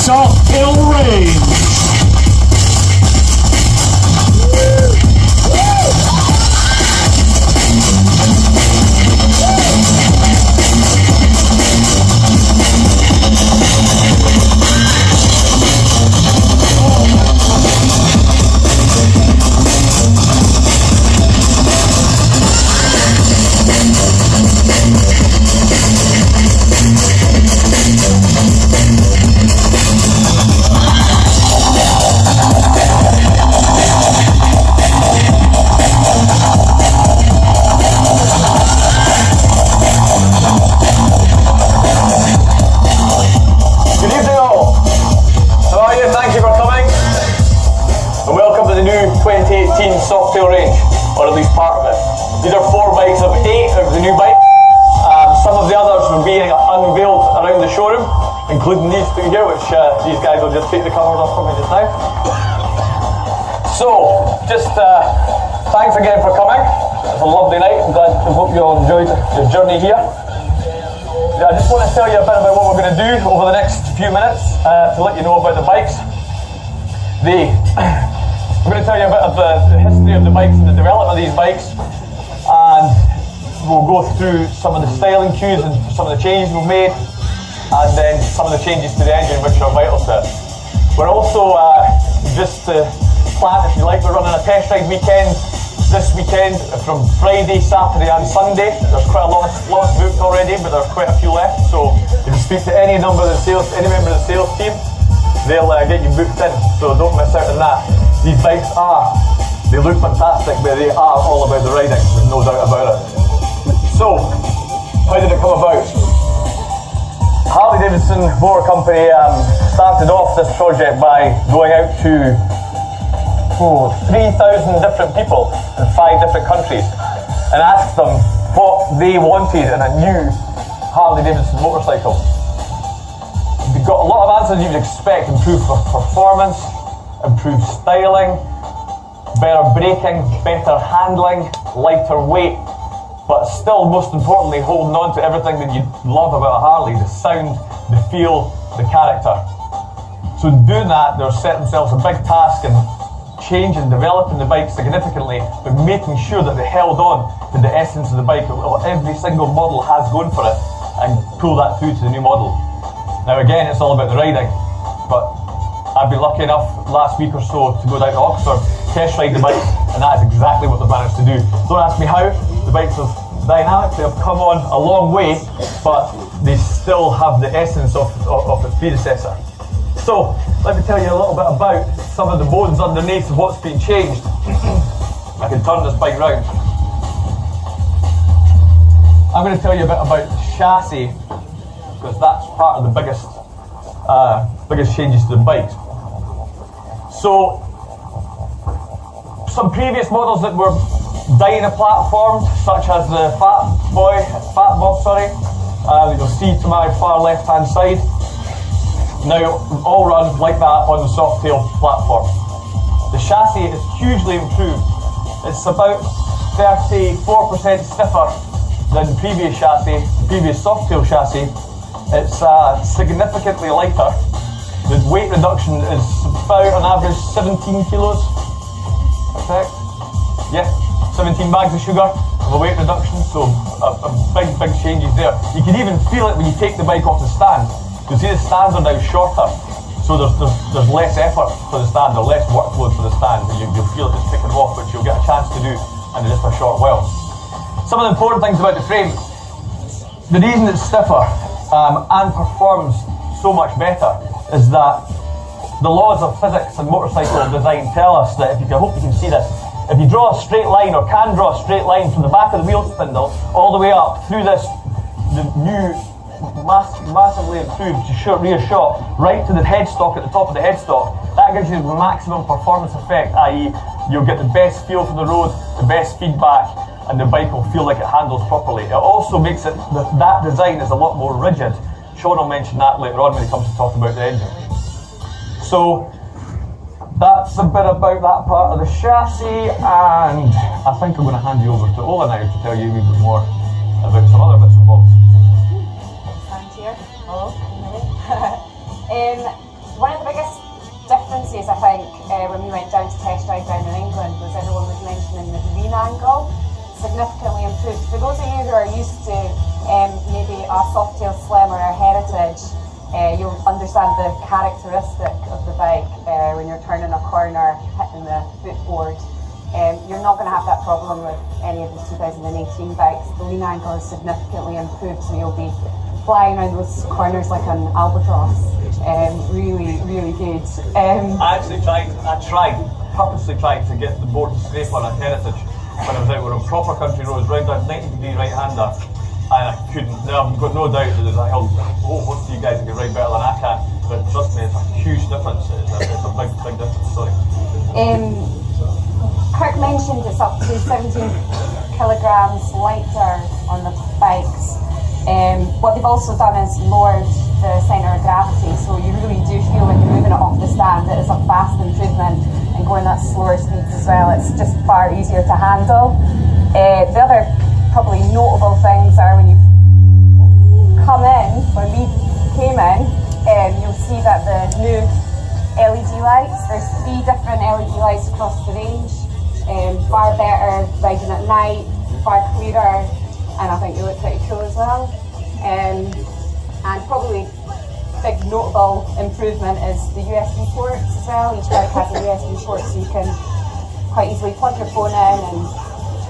Softail range. Softail range, or at least part of it. These are 4 bikes of 8 of the new bikes. Some of the others will be unveiled around the showroom, including these two here, which these guys will just take the covers off from me just now. So, just thanks again for coming. It's a lovely night. I hope you all enjoyed your journey here. I just want to tell you a bit about what we're going to do over the next few minutes to let you know about the bikes. I'm going to tell you a bit of the history of the bikes and the development of these bikes, and we'll go through some of the styling cues and some of the changes we've made, and then some of the changes to the engine which are vital to it. We're also, just to plan if you like, we're running a test ride weekend this weekend from Friday, Saturday and Sunday. There's quite a lot booked already, but there's quite a few left, so if you speak to any member of the sales team, they'll get you booked in, so don't miss out on that. These bikes they look fantastic, but they are all about the riding, there's no doubt about it. So, how did it come about? Harley-Davidson Motor Company started off this project by going out to 3,000 different people in 5 different countries and asked them what they wanted in a new Harley-Davidson motorcycle. They got a lot of answers you would expect: improved performance, improved styling, better braking, better handling, lighter weight, but still, most importantly, holding on to everything that you love about a Harley: the sound, the feel, the character. So doing that, they've set themselves a big task in changing, developing the bike significantly, but making sure that they held on to the essence of the bike, what every single model has going for it, and pull that through to the new model. Now again, it's all about the riding, but I've been lucky enough last week or so to go down to Oxford, test ride the bike, and that is exactly what they've managed to do. Don't ask me how. The bikes have dynamically have come on a long way, but they still have the essence of its predecessor. So, let me tell you a little bit about some of the bones underneath of what's been changed. I can turn this bike round. I'm going to tell you a bit about the chassis, because that's part of the biggest changes to the bikes. So, some previous models that were dyna platformed, such as the Fat Bob, that you'll see to my far left hand side, now all run like that on the Softail platform. The chassis is hugely improved. It's about 34% stiffer than the previous Softail chassis. It's significantly lighter. The weight reduction is about on average 17 kilos. Correct? Yeah, 17 bags of sugar of a weight reduction, so a big changes there. You can even feel it when you take the bike off the stand. You'll see the stands are now shorter, so there's less effort for the stand, or less workload for the stand. You'll feel it just ticking off, which you'll get a chance to do in just a short while. Some of the important things about the frame: the reason it's stiffer and performs so much better is that the laws of physics and motorcycle design tell us that I hope you can see this. If you draw a straight line, or can draw a straight line from the back of the wheel spindle all the way up through the new massively improved rear shot right to the headstock at the top of the headstock, that gives you the maximum performance effect, i.e. you'll get the best feel for the road, the best feedback, and the bike will feel like it handles properly. It also makes it, that design is a lot more rigid. Sean will mention that later on when he comes to talk about the engine. So that's a bit about that part of the chassis, and I think I'm going to hand you over to Ola now to tell you a wee bit more about some other bits involved. Thanks here. Hello. One of the biggest differences, I think, when we went down to test drive down in England was everyone was mentioning the lean angle, significantly improved. For those of you who are used to maybe a Softail Slim or a Heritage, you'll understand the characteristic of the bike when you're turning a corner, hitting the footboard. You're not going to have that problem with any of the 2018 bikes. The lean angle is significantly improved, so you'll be flying around those corners like an albatross. Really, really good. I purposely tried to get the board to scrape on a Heritage when I was out on proper country roads, round a 90-degree right-hander, and I couldn't. I've got no doubt that there's a hell, most of you guys can ride better than I can, but trust me, it's a huge difference. It's a big, big difference, sorry. Kirk mentioned it's up to 17 kilograms lighter on the bikes. What they've also done is lowered the centre of gravity, so you really do feel when you're moving it off the stand it is a vast improvement, and going at slower speeds as well, it's just far easier to handle. The other probably notable things are when you come in, when we came in, you'll see that the new LED lights, there's 3 different LED lights across the range, far better riding at night, far clearer, and I think they look pretty cool as well. And probably big notable improvement is the USB ports as well. Each bike has a USB port, so you can quite easily plug your phone in and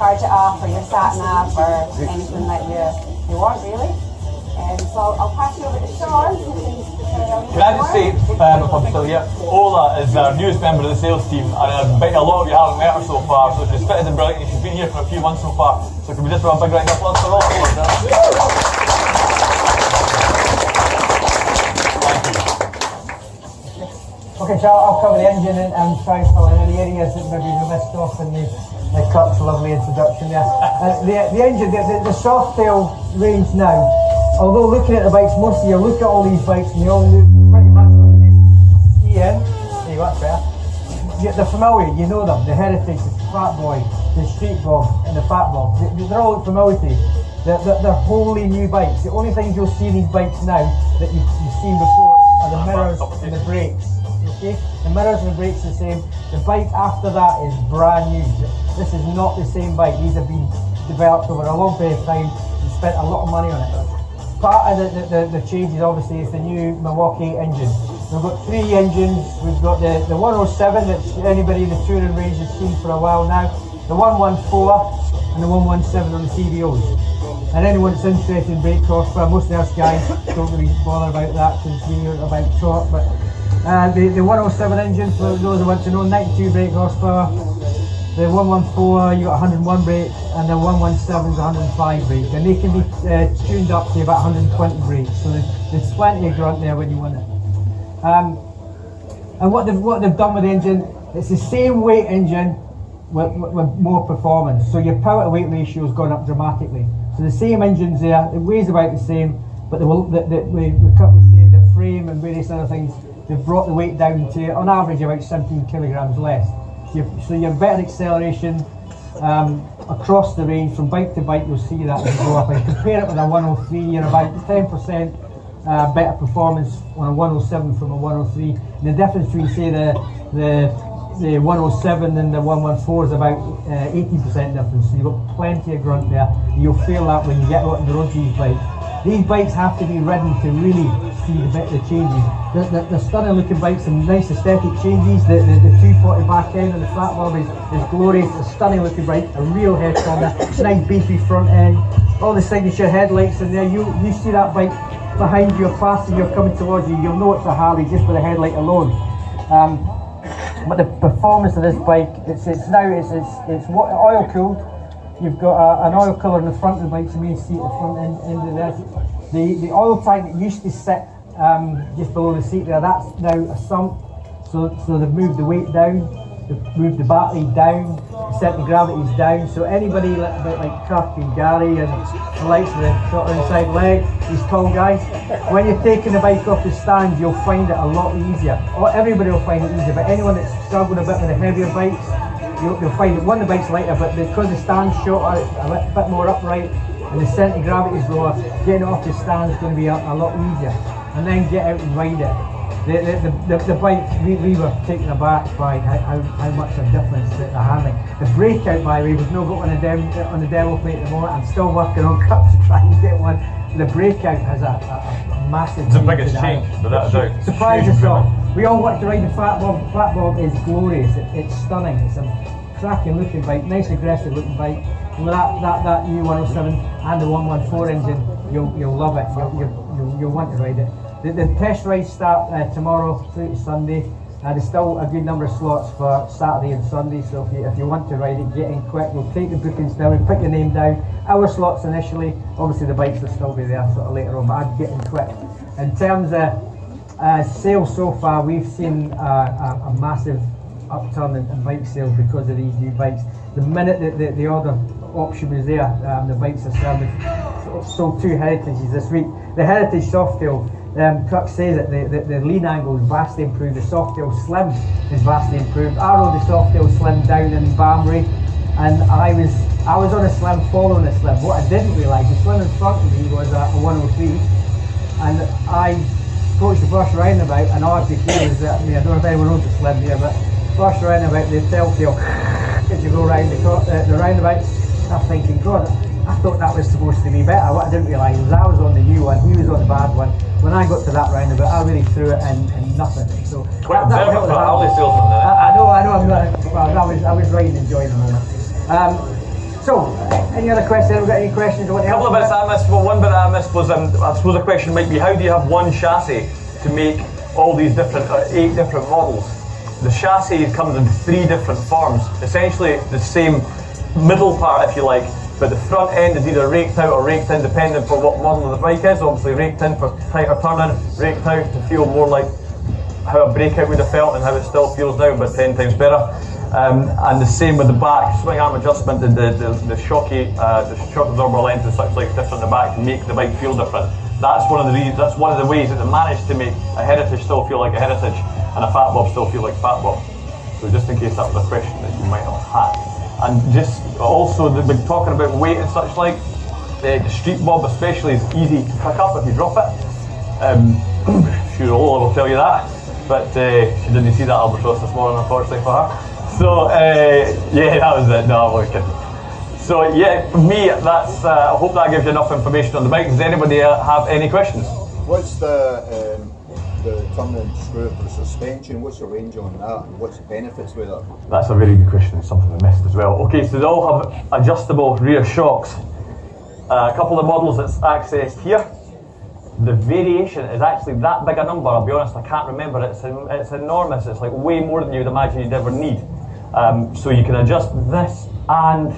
charge it up, or your sat nav, or anything that you want really. So I'll pass you over to Sean. Can I just say, if I'm still here, Ola is our newest member of the sales team, and I bet a lot of you haven't met her so far, so she's fitted and brilliant. She's been here for a few months so far, so can we just have a big round of applause for Ola? Okay, so I'll cover the engine and try and fill in any areas that maybe we missed off in the Kirk's lovely introduction there. The engine, the Softail range now, although looking at the bikes, most of you look at all these bikes and they all look pretty much like they see in. There you go, that's better. They're familiar, you know them. The Heritage, the Fat Boy, the Street Bob and the Fat Bob. They're all familiar to you. They're wholly new bikes. The only things you'll see in these bikes now that you've seen before are the mirrors and the brakes. Okay? The mirrors and the brakes are the same. The bike after that is brand new. This is not the same bike. These have been developed over a long period of time and spent a lot of money on it. Part of the changes obviously is the new Milwaukee engine. We've got 3 engines. We've got the 107 that anybody in the touring range has seen for a while now, the 114 and the 117 on the CVOs. And anyone that's interested in brake horsepower, most of us guys don't really bother about that because we're about torque, but the 107 engine, for those who want to know, 92 brake horsepower. The 114, you got 101 brake, and the 117 is 105 brake, and they can be tuned up to about 120 brakes. So there's plenty of grunt there when you want it. And what they've done with the engine, it's the same weight engine with more performance. So your power to weight ratio has gone up dramatically. So the same engine's there, it weighs about the same, but we cut with saying the frame and various other things. They've brought the weight down to, on average, about 17 kilograms less. So you have better acceleration across the range, from bike to bike. You'll see that as you go up. And compare it with a 103, you're about 10% better performance on a 107 from a 103. And the difference between, say, the 107 and the 114 is about 18% difference. So you've got plenty of grunt there. You'll feel that when you get out on the road to these bikes. These bikes have to be ridden to really see the changes. They're stunning looking bikes, and nice aesthetic changes. The 240 back end and the Fat Bob is glorious. It's a stunning looking bike, a real head corner, nice beefy front end, all the signature headlights in there. You see that bike behind you, or passing you, or coming towards you, you'll know it's a Harley just with the headlight alone. But the performance of this bike, it's oil cooled. You've got an oil cooler in the front of the bike, so you may see at the front end of there. The oil tank that used to sit just below the seat there, that's now a sump. So they've moved the weight down, they've moved the battery down, the centre of gravity is down. So anybody like Kirk and Gary and the likes of the sort of inside leg, these tall guys, when you're taking the bike off the stand, you'll find it a lot easier. Everybody will find it easier, but anyone that's struggling a bit with the heavier bikes, you'll find that one, the bike's lighter, but because the stand's shorter, it's a bit more upright, and the centre of gravity is lower, getting it off the stand is going to be a lot easier. And then get out and ride it. The bike, we were taken aback by how much of a difference the handling. The breakout, by the way, we've not got on the demo plate at the moment. I'm still working on cup to try and get one. The breakout has a massive It's the biggest change, without a doubt. Surprised us all. We all want to ride the Fat Bob. Fat Bob is glorious. It's stunning. It's a cracking looking bike, nice aggressive looking bike. With that new 107 and the 114 engine, you'll love it. You'll want to ride it. The test rides start tomorrow through to Sunday. There's still a good number of slots for Saturday and Sunday, so if you want to ride it, get in quick. We'll take the bookings down and put your name down. Our slots initially, obviously the bikes will still be there sort of later on, but I'd get in quick. In terms of sales so far, we've seen a massive upturn in bike sales because of these new bikes. The minute that the order option was there, the bikes are selling. Sold 2 Heritages this week. The Heritage Softail, Kirk says it, the lean angle is vastly improved. The Softail Slim is vastly improved. I rode the Softail Slim down in Banbury, and I was on a Slim following a Slim. What I didn't realise, the Slim in front of me was a 103, and I approached the first roundabout, and all I could hear was that, I don't know if anyone owns a Slim here, but first roundabout, the telltale as you go round the roundabout. I'm thinking, God, I thought that was supposed to be better. What I didn't realise was I was on the new one, he was on the bad one. When I got to that roundabout, I really threw it in nothing. So quite observant for a Harley salesman there. I know. I was riding enjoying the moment. So, any other questions? Have we got any questions? A couple of bits I missed. Well, one bit I missed was, I suppose a question might be, how do you have one chassis to make all these different, 8 different models? The chassis comes in 3 different forms. Essentially the same middle part, if you like, but the front end is either raked out or raked in, depending for what model of the bike is. Obviously raked in for tighter turning, raked out to feel more like how a breakout would have felt and how it still feels now, but 10 times better. And the same with the back, swing arm adjustment, the shock absorber length and such like different in the back to make the bike feel different. That's one of the ways that they managed to make a Heritage still feel like a Heritage and a Fat Bob still feel like Fat Bob. So just in case that was a question that you might have had. And just also, they've been talking about weight and such like. The Street Bob especially is easy to pick up if you drop it. Sure, Ola will tell you that. But she didn't see that albatross this morning, unfortunately for her. So yeah, that was it. No, I'm only kidding. So yeah, for me, that's. I hope that gives you enough information on the bike. Does anybody have any questions? What's the turning screw for the suspension? What's the range on that? And what's the benefits with it? That's a very good question. It's something I missed as well. Okay, so they all have adjustable rear shocks. A couple of models that's accessed here. The variation is actually that big a number. I'll be honest, I can't remember. It's enormous. It's like way more than you'd imagine you'd ever need. So you can adjust this and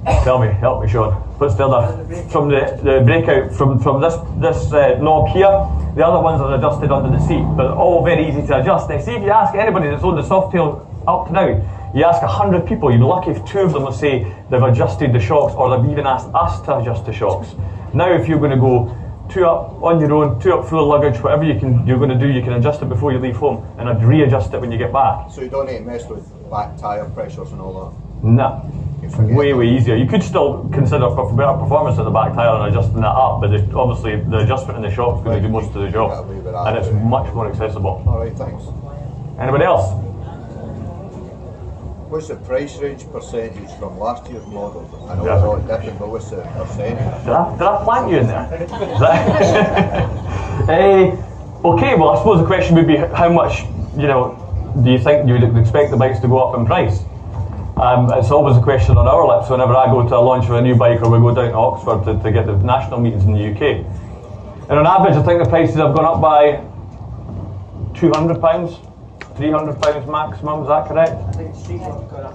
help me, Sean. What's the other? From the breakout from this knob here. The other ones are adjusted under the seat, but all very easy to adjust. Now, see if you ask anybody that's owned the Softail up to now, you ask 100 people, you'd be lucky if 2 of them will say they've adjusted the shocks, or they've even asked us to adjust the shocks. Now, if you're going to go 2 up on your own, 2 up full of luggage, whatever you're going to do, you can adjust it before you leave home, and I'd readjust it when you get back. So you don't need to mess with back tyre pressures and all that? No. Way easier. You could still consider for better performance of the back tyre and adjusting that up, but obviously the adjustment in the shock is going to do most of the job, and it's much more accessible. Alright, thanks. Anybody else? What's the price range percentage from last year's model? I know it's all different, but what's the percentage? Did I plant you in there? Okay, well I suppose the question would be how much, do you think you would expect the bikes to go up in price? It's always a question on our lips whenever I go to a launch of a new bike or we go down to Oxford to get the national meetings in the UK. And on average, I think the prices have gone up by £200, £300 maximum, is that correct? I think Street Bob's gone up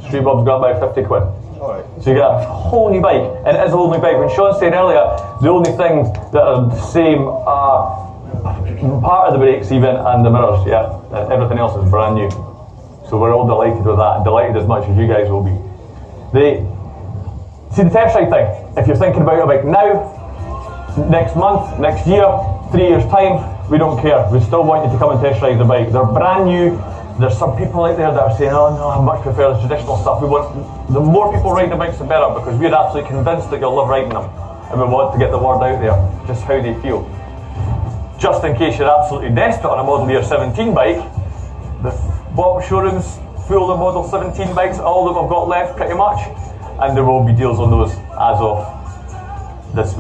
Street Bob's gone up by 50 quid. Alright. So you get a whole new bike, and it is a whole new bike. When Sean said earlier, the only things that are the same are part of the brakes even and the mirrors, yeah. Everything else is brand new. So we're all delighted with that, delighted as much as you guys will be. See the test ride thing, if you're thinking about a bike now, next month, next year, 3 years time, we don't care. We still want you to come and test ride the bike. They're brand new. There's some people out there that are saying, oh no, I much prefer the traditional stuff. The more people ride the bikes the better, because we're absolutely convinced that you'll love riding them. And we want to get the word out there, just how they feel. just in case you're absolutely desperate on a model year 17 bike, the bottom showrooms full of model 17 bikes, all of them have got left pretty much, and there will be deals on those as of this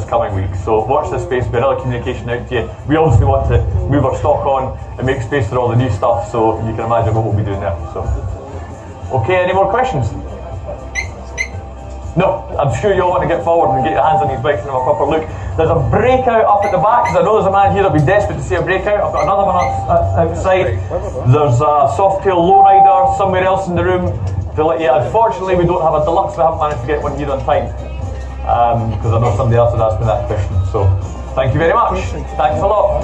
coming week. So watch this space, be another communication out to you. We obviously want to move our stock on and make space for all the new stuff, so you can imagine what we'll be doing there. So, okay, any more questions? No, I'm sure you all want to get forward and get your hands on these bikes and have a proper look. There's a breakout up at the back, because I know there's a man here that'll be desperate to see a breakout. I've got another one outside. There's a Softail lowrider somewhere else in the room to let you. Unfortunately, we don't have a deluxe. We haven't managed to get one here on time, because I know somebody else had asked me that question. So, thank you very much. Thanks a lot.